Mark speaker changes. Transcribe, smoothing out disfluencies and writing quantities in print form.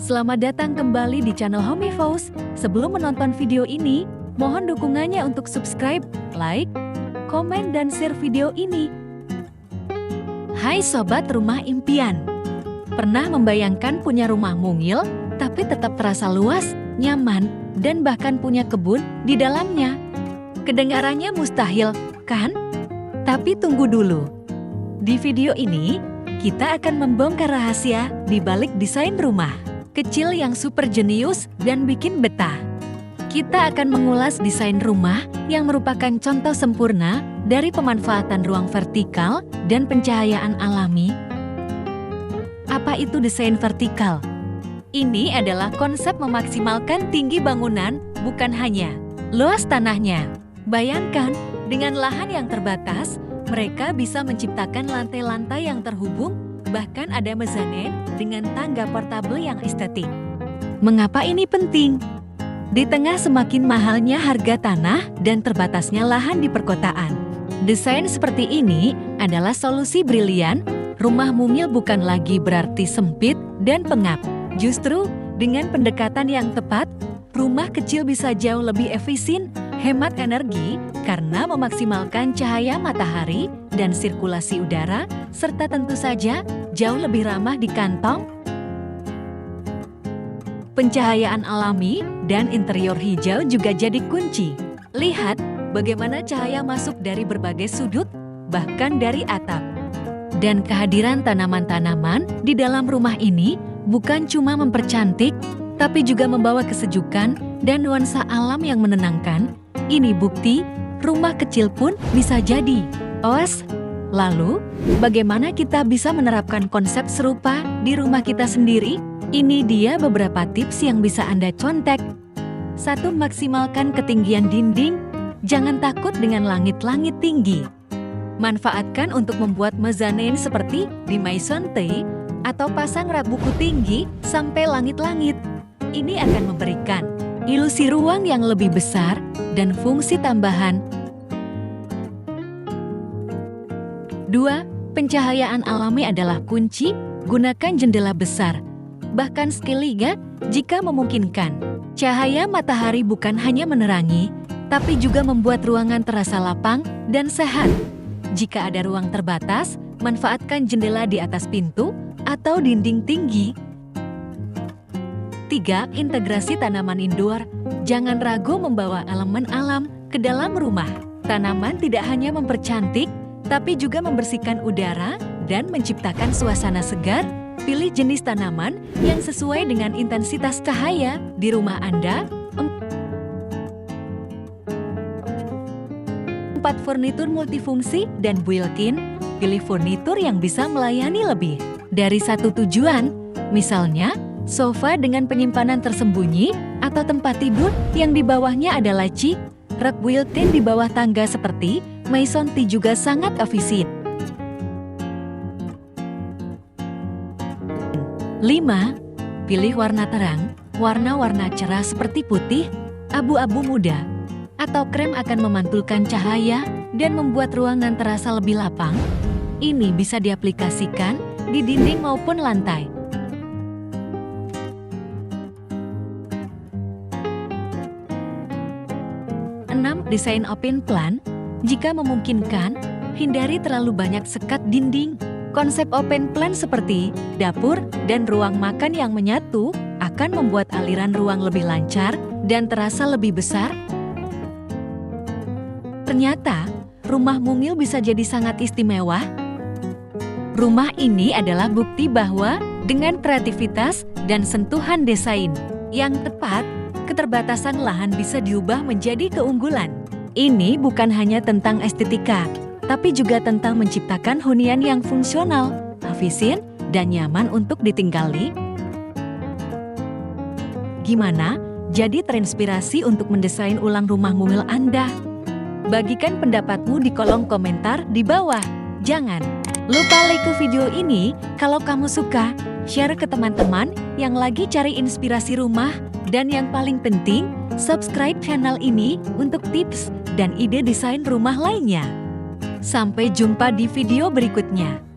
Speaker 1: Selamat datang kembali di channel Homefows. Sebelum menonton video ini, mohon dukungannya untuk subscribe, like, komen, dan share video ini. Hai Sobat Rumah Impian. Pernah membayangkan punya rumah mungil, tapi tetap terasa luas, nyaman, dan bahkan punya kebun di dalamnya? Kedengarannya mustahil, kan? Tapi tunggu dulu. Di video ini, kita akan membongkar rahasia di balik desain rumah kecil yang super jenius dan bikin betah. Kita akan mengulas desain rumah yang merupakan contoh sempurna dari pemanfaatan ruang vertikal dan pencahayaan alami. Apa itu desain vertikal? Ini adalah konsep memaksimalkan tinggi bangunan, bukan hanya luas tanahnya. Bayangkan, dengan lahan yang terbatas, mereka bisa menciptakan lantai-lantai yang terhubung, bahkan ada mezanin dengan tangga portable yang estetik. Mengapa ini penting? Di tengah semakin mahalnya harga tanah dan terbatasnya lahan di perkotaan, desain seperti ini adalah solusi brilian. Rumah mungil bukan lagi berarti sempit dan pengap. Justru, dengan pendekatan yang tepat, rumah kecil bisa jauh lebih efisien, hemat energi, karena memaksimalkan cahaya matahari dan sirkulasi udara, serta tentu saja jauh lebih ramah di kantong. Pencahayaan alami dan interior hijau juga jadi kunci. Lihat bagaimana cahaya masuk dari berbagai sudut, bahkan dari atap. Dan kehadiran tanaman-tanaman di dalam rumah ini bukan cuma mempercantik, tapi juga membawa kesejukan dan nuansa alam yang menenangkan. Ini bukti, rumah kecil pun bisa jadi oase. Lalu, bagaimana kita bisa menerapkan konsep serupa di rumah kita sendiri? Ini dia beberapa tips yang bisa Anda contek. 1. Maksimalkan ketinggian dinding. Jangan takut dengan langit-langit tinggi. Manfaatkan untuk membuat mezanin seperti di Maison T atau pasang rak buku tinggi sampai langit-langit. Ini akan memberikan ilusi ruang yang lebih besar dan fungsi tambahan. 2. Pencahayaan alami adalah kunci. Gunakan jendela besar, bahkan sekeliga jika memungkinkan. Cahaya matahari bukan hanya menerangi, tapi juga membuat ruangan terasa lapang dan sehat. Jika ada ruang terbatas, manfaatkan jendela di atas pintu atau dinding tinggi. 3. Integrasi tanaman indoor. Jangan ragu membawa elemen alam ke dalam rumah. Tanaman tidak hanya mempercantik, tapi juga membersihkan udara dan menciptakan suasana segar. Pilih jenis tanaman yang sesuai dengan intensitas cahaya di rumah Anda. 4. Furnitur multifungsi dan built-in. Pilih furnitur yang bisa melayani lebih dari satu tujuan. Misalnya, sofa dengan penyimpanan tersembunyi atau tempat tidur yang di bawahnya ada laci. Rak built-in di bawah tangga seperti Maison T juga sangat efisien. 5. Pilih warna terang. Warna-warna cerah seperti putih, abu-abu muda, atau krem akan memantulkan cahaya dan membuat ruangan terasa lebih lapang. Ini bisa diaplikasikan di dinding maupun lantai. 6. Desain open plan. Jika memungkinkan, hindari terlalu banyak sekat dinding. Konsep open plan seperti dapur dan ruang makan yang menyatu akan membuat aliran ruang lebih lancar dan terasa lebih besar. Ternyata, rumah mungil bisa jadi sangat istimewa. Rumah ini adalah bukti bahwa dengan kreativitas dan sentuhan desain yang tepat, keterbatasan lahan bisa diubah menjadi keunggulan. Ini bukan hanya tentang estetika, tapi juga tentang menciptakan hunian yang fungsional, efisien, dan nyaman untuk ditinggali. Gimana? Jadi terinspirasi untuk mendesain ulang rumah mungil Anda? Bagikan pendapatmu di kolom komentar di bawah. Jangan lupa like video ini kalau kamu suka, share ke teman-teman yang lagi cari inspirasi rumah, dan yang paling penting, subscribe channel ini untuk tips dan ide desain rumah lainnya. Sampai jumpa di video berikutnya.